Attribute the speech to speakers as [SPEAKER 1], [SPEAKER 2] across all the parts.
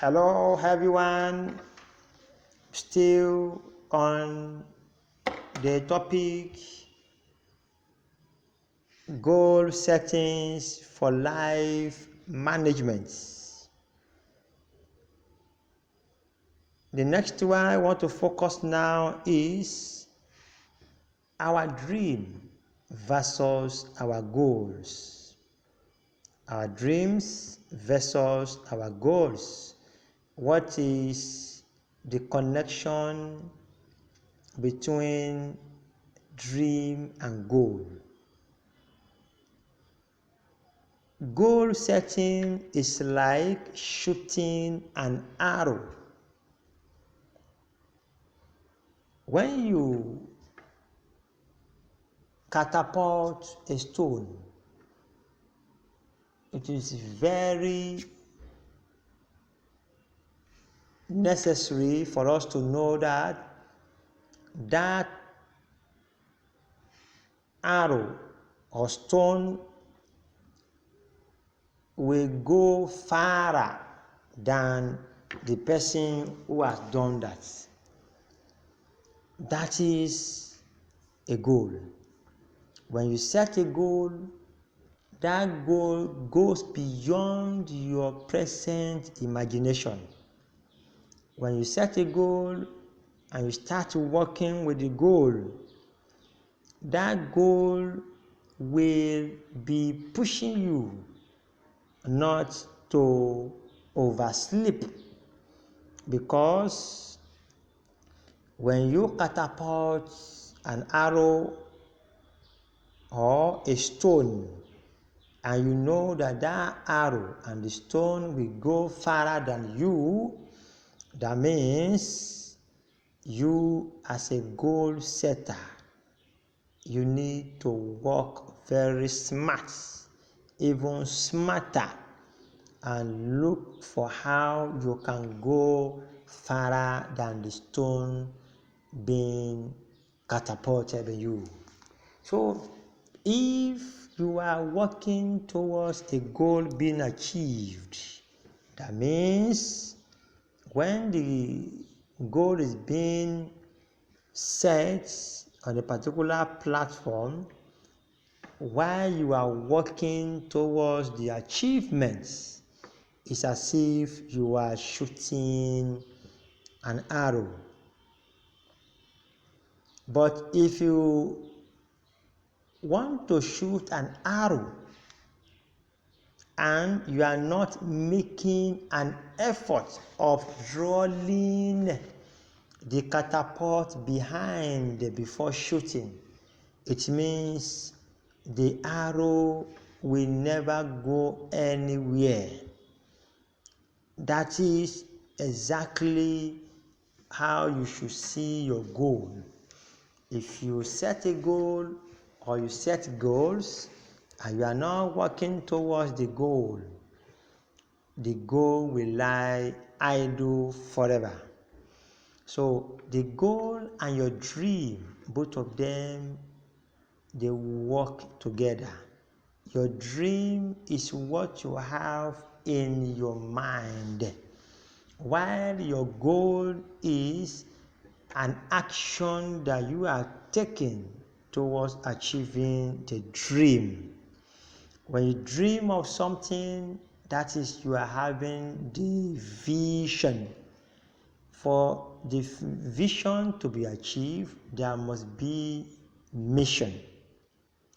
[SPEAKER 1] Hello, everyone. Still on the topic goal settings for life management. The next one I want to focus now is our dream versus our goals. Our dreams versus our goals. What is the connection between dream and goal? Goal setting is like shooting an arrow. When you catapult a stone, it is very necessary for us to know that arrow or stone will go farther than the person who has done that. That is a goal. When you set a goal, that goal goes beyond your present imagination. When you set a goal and you start working with the goal, that goal will be pushing you not to oversleep, because when you catapult an arrow or a stone and you know that arrow and the stone will go farther than you, that means you as a goal setter, you need to work very smart, even smarter, and look for how you can go farther than the stone being catapulted by you. So if you are working towards a goal being achieved, that means when the goal is being set on a particular platform, while you are working towards the achievements, it's as if you are shooting an arrow. But if you want to shoot an arrow and you are not making an effort of rolling the catapult behind before shooting, it means the arrow will never go anywhere. That is exactly how you should see your goal. If you set a goal or you set goals and you are not working towards the goal will lie idle forever. So the goal and your dream, both of them, they work together. Your dream is what you have in your mind, while your goal is an action that you are taking towards achieving the dream. When you dream of something, that is, you are having the vision. For the vision to be achieved, there must be mission.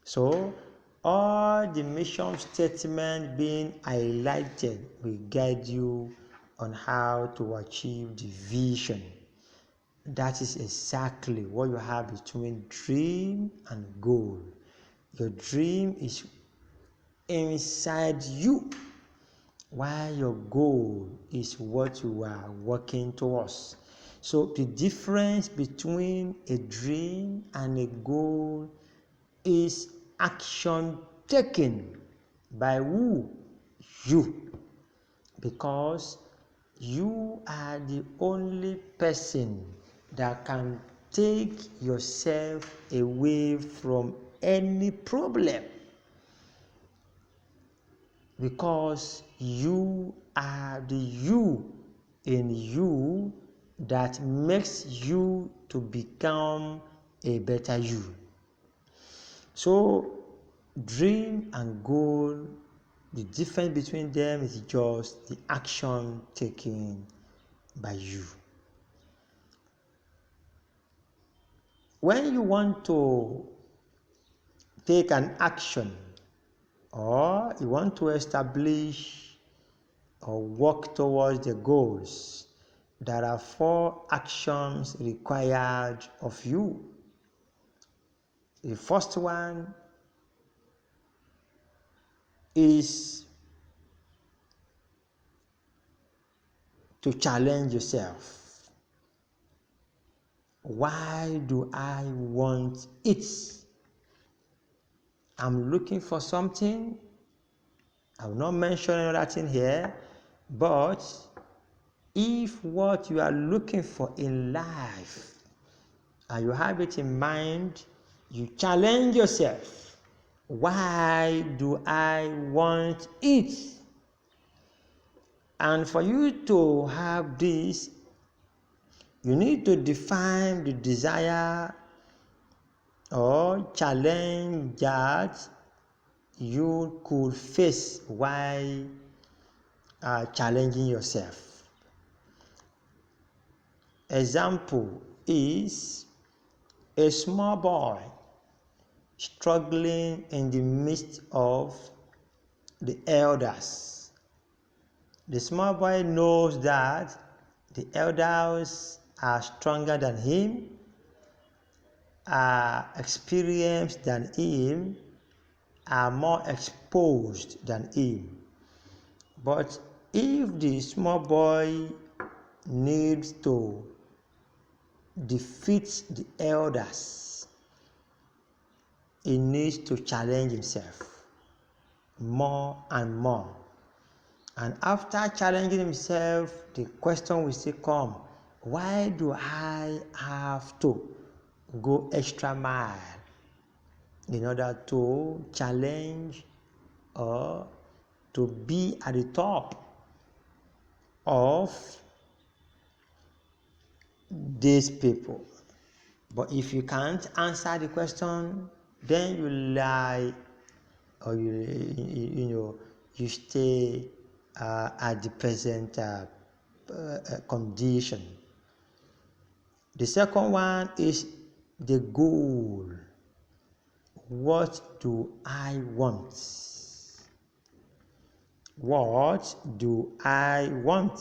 [SPEAKER 1] So all the mission statement being highlighted will guide you on how to achieve the vision. That is exactly what you have between dream and goal. Your dream is inside you, while your goal is what you are working towards. So the difference between a dream and a goal is action taken by who? You. Because you are the only person that can take yourself away from any problem, because you are the you in you that makes you to become a better you. So dream and goal, the difference between them is just the action taken by you. When you want to take an action or you want to establish or work towards the goals, there are 4 actions required of you. The first one is to challenge yourself. Why do I want it? I'm looking for something. I will not mention another thing here, but if what you are looking for in life and you have it in mind, you challenge yourself. Why do I want it? And for you to have this, you need to define the desire or challenge that you could face while challenging yourself. Example is a small boy struggling in the midst of the elders. The small boy knows that the elders are stronger than him, are experienced than him, are more exposed than him. But if the small boy needs to defeat the elders, he needs to challenge himself more and more. And after challenging himself, the question will still come, why do I have to go extra mile in order to challenge or to be at the top of these people? But if you can't answer the question, then you lie, or you stay at the present condition. The second one is the goal. What do I want? What do I want?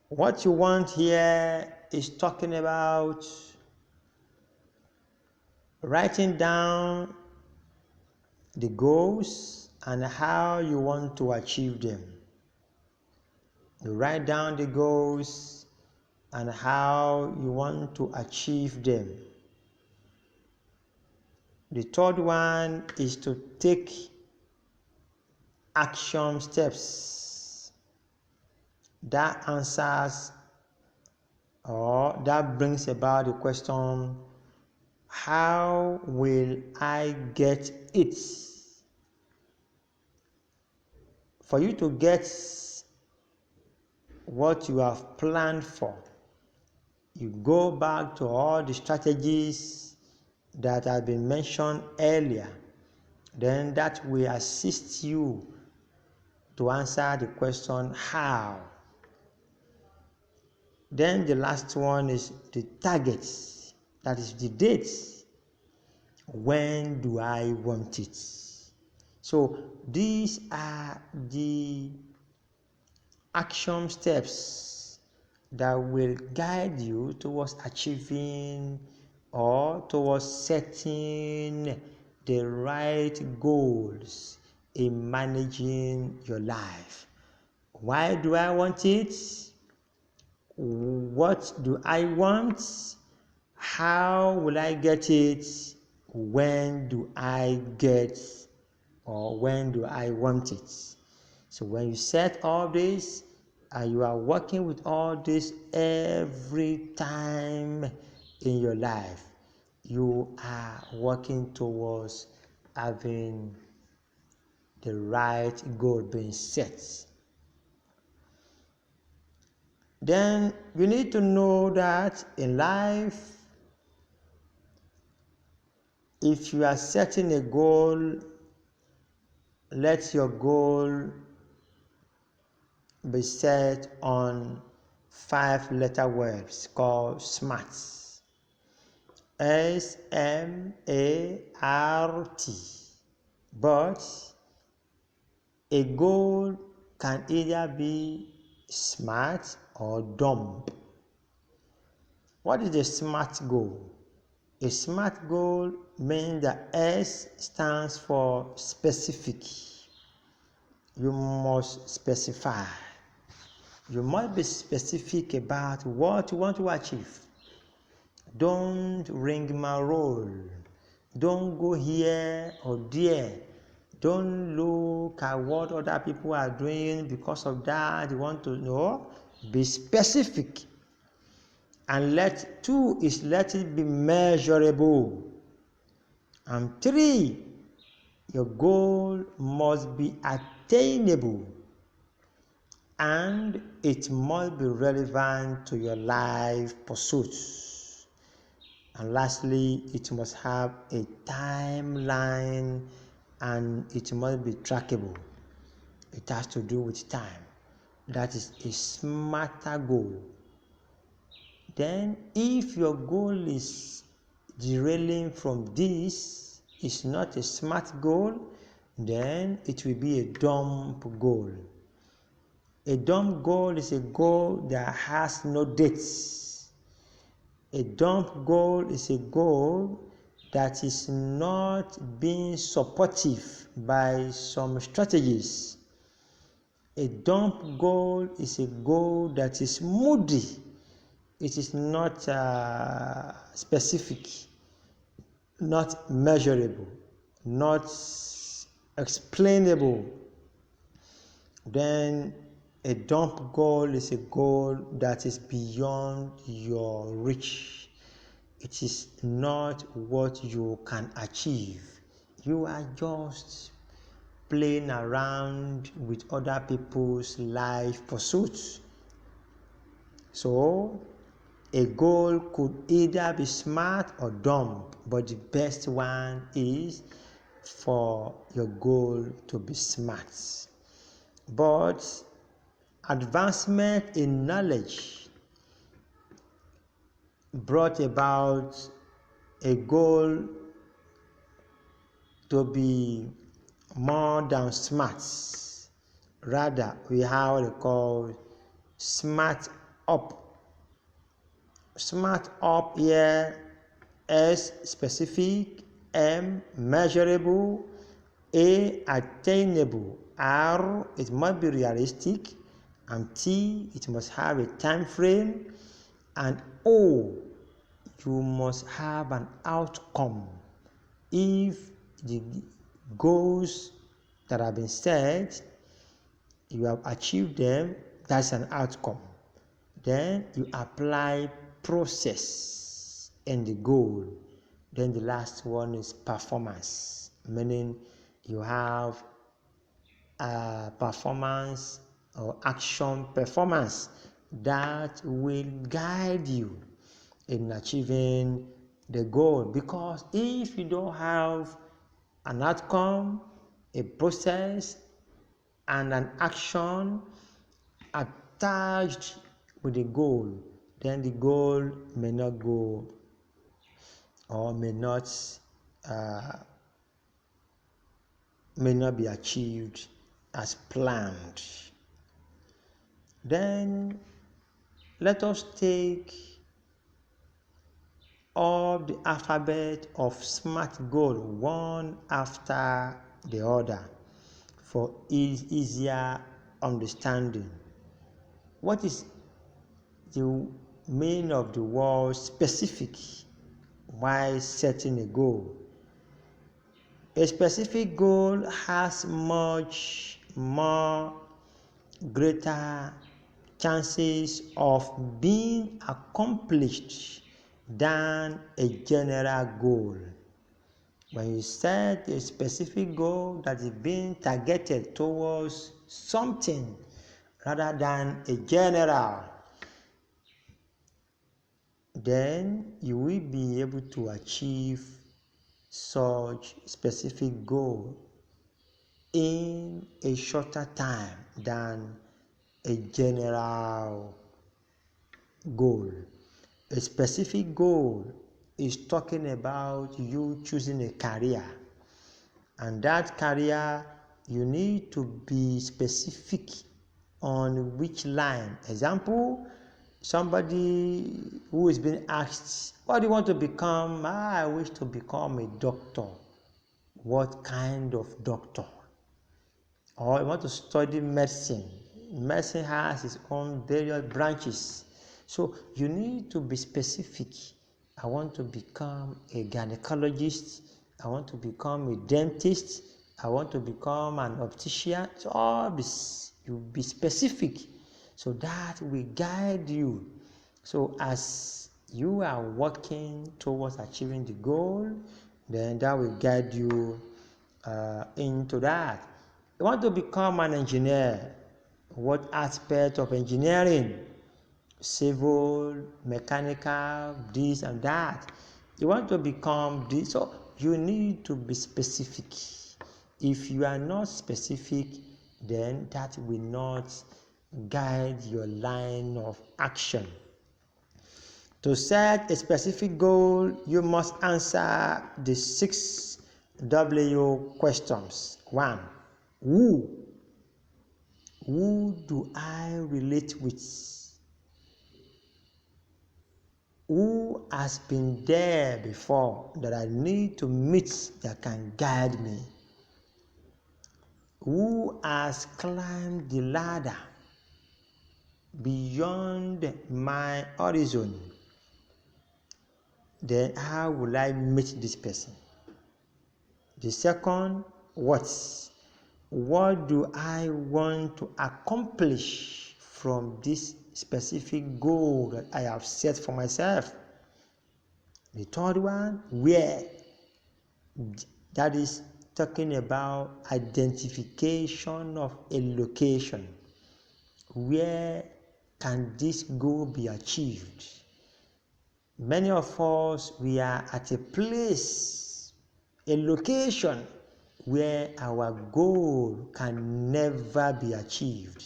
[SPEAKER 1] What you want here is talking about writing down the goals and how you want to achieve them. You write down the goals and how you want to achieve them. The third one is to take action steps. That answers or that brings about the question, how will I get it? For you to get what you have planned for, you go back to all the strategies that have been mentioned earlier. Then that will assist you to answer the question, how? Then the last one is the targets, that is the dates. When do I want it? So these are the action steps that will guide you towards achieving or towards setting the right goals in managing your life. Why do I want it? What do I want? How will I get it? When do I get or when do I want it? So when you set all this and you are working with all this every time in your life, you are working towards having the right goal being set. Then you need to know that in life, if you are setting a goal, let your goal be set on 5-letter words called SMART. SMART. But a goal can either be smart or dumb. What is a SMART goal? A SMART goal means that S stands for specific. You must specify. You must be specific about what you want to achieve. Don't rigmarole. Don't go here or there. Don't look at what other people are doing. Because of that, you want to know. Be specific. And let it be measurable. And 3, your goal must be attainable. And it must be relevant to your life pursuits. And lastly, it must have a timeline and it must be trackable. It has to do with time. That is a smarter goal. Then, if your goal is derailing from this, is not a smart goal, then it will be a dumb goal. A dumb goal is a goal that has no dates. A dumb goal is a goal that is not being supportive by some strategies. A dumb goal is a goal that is moody. It is not specific, not measurable, not explainable. Then a dumb goal is a goal that is beyond your reach. It is not what you can achieve. You are just playing around with other people's life pursuits. So, a goal could either be smart or dumb, but the best one is for your goal to be smart. But advancement in knowledge brought about a goal to be more than smart. Rather, we have what we call smart up. Smart up here, S specific, M measurable, A attainable, R it must be realistic, and T it must have a time frame, and O you must have an outcome. If the goals that have been set, you have achieved them, that's an outcome. Then you apply process and the goal. Then the last one is performance, meaning you have a performance or action performance that will guide you in achieving the goal. Because if you don't have an outcome, a process, and an action attached with the goal, then the goal may not go or may not be achieved as planned. Then let us take all the alphabet of SMART goal one after the other for easier understanding. What is the meaning of the word specific while setting a goal? A specific goal has much more greater chances of being accomplished than a general goal. When you set a specific goal that is being targeted towards something rather than a general, then you will be able to achieve such specific goal in a shorter time than a general goal. A specific goal is talking about you choosing a career, and that career you need to be specific on which line. Example, somebody who is being asked, what do you want to become? I wish to become a doctor. What kind of doctor? Or you want to study medicine. Medicine has its own various branches. So you need to be specific. I want to become a gynecologist. I want to become a dentist. I want to become an optician. So all this, you be specific. So that will guide you. So as you are working towards achieving the goal, then that will guide you into that. You want to become an engineer. What aspect of engineering? Civil, mechanical, this and that. You want to become this, so you need to be specific. If you are not specific, then that will not guide your line of action. To set a specific goal, you must answer the 6 W questions. 1. Who do I relate with? Who has been there before that I need to meet that can guide me? Who has climbed the ladder beyond my horizon? Then how will I meet this person? The second, what do I want to accomplish from this specific goal that I have set for myself? The third one, where? That is talking about identification of a location. Where can this goal be achieved? Many of us, we are at a place, a location where our goal can never be achieved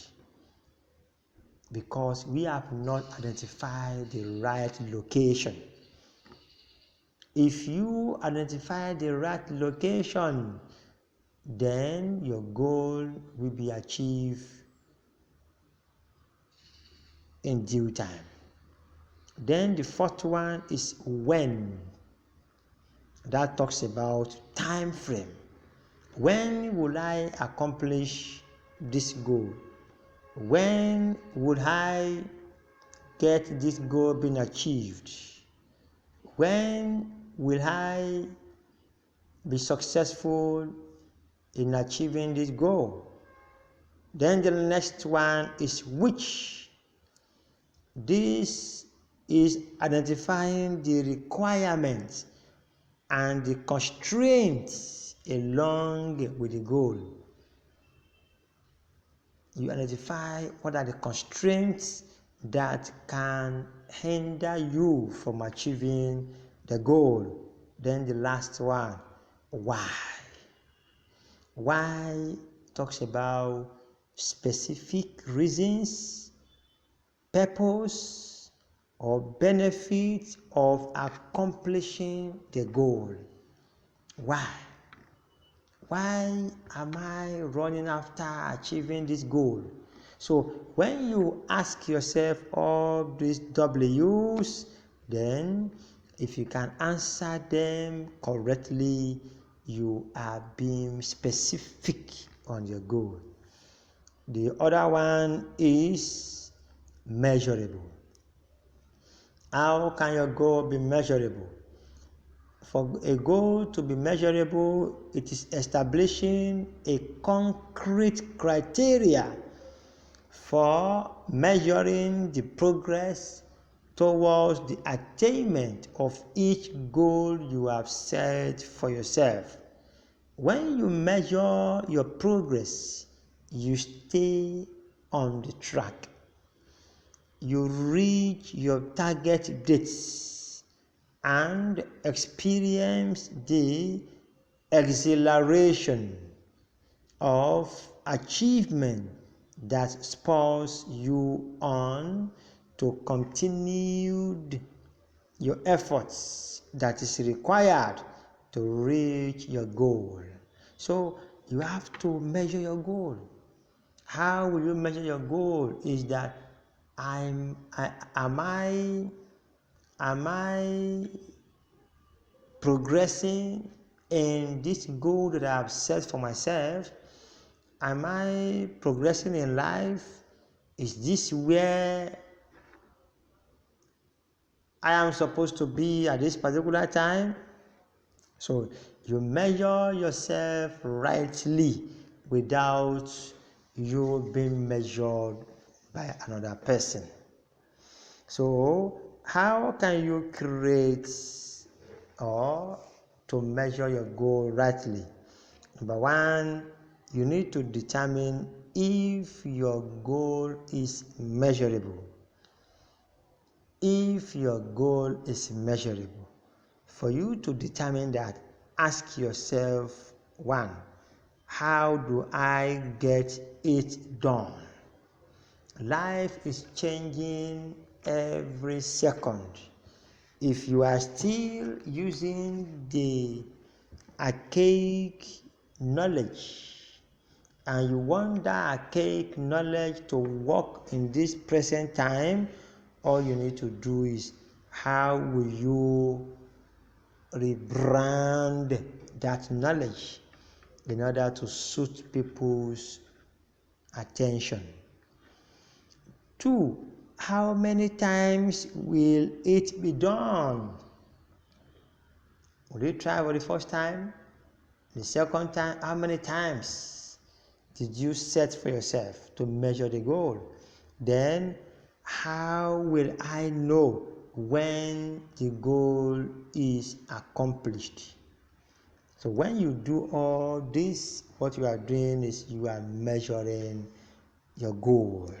[SPEAKER 1] because we have not identified the right location. If you identify the right location, then your goal will be achieved in due time. Then the fourth one is when. That talks about time frame. When will I accomplish this goal? When would I get this goal being achieved? When will I be successful in achieving this goal? Then the next one is which. This is identifying the requirements and the constraints along with the goal. You identify what are the constraints that can hinder you from achieving the goal. Then the last one, why. Why talks about specific reasons, purpose, or benefit of accomplishing the goal. Why? Why am I running after achieving this goal? So when you ask yourself all these W's, then if you can answer them correctly, you are being specific on your goal. The other one is measurable. How can your goal be measurable? For a goal to be measurable, it is establishing a concrete criteria for measuring the progress towards the attainment of each goal you have set for yourself. When you measure your progress, you stay on the track. you reach your target dates and experience the exhilaration of achievement that spurs you on to continue your efforts that is required to reach your goal. So you have to measure your goal. How will you measure your goal? Is that am I progressing in this goal that I have set for myself? Am I progressing in life? Is this where I am supposed to be at this particular time? So you measure yourself rightly without you being measured by another person. So how can you create or to measure your goal rightly? Number one, you need to determine if your goal is measurable. If your goal is measurable, for you to determine that, ask yourself, one, how do I get it done? Life is changing every second. If you are still using the archaic knowledge and you want that archaic knowledge to work in this present time, all you need to do is, how will you rebrand that knowledge in order to suit people's attention? Two, how many times will it be done? Will you try for the first time? The second time? How many times did you set for yourself to measure the goal? Then, how will I know when the goal is accomplished? So when you do all this, what you are doing is you are measuring your goal.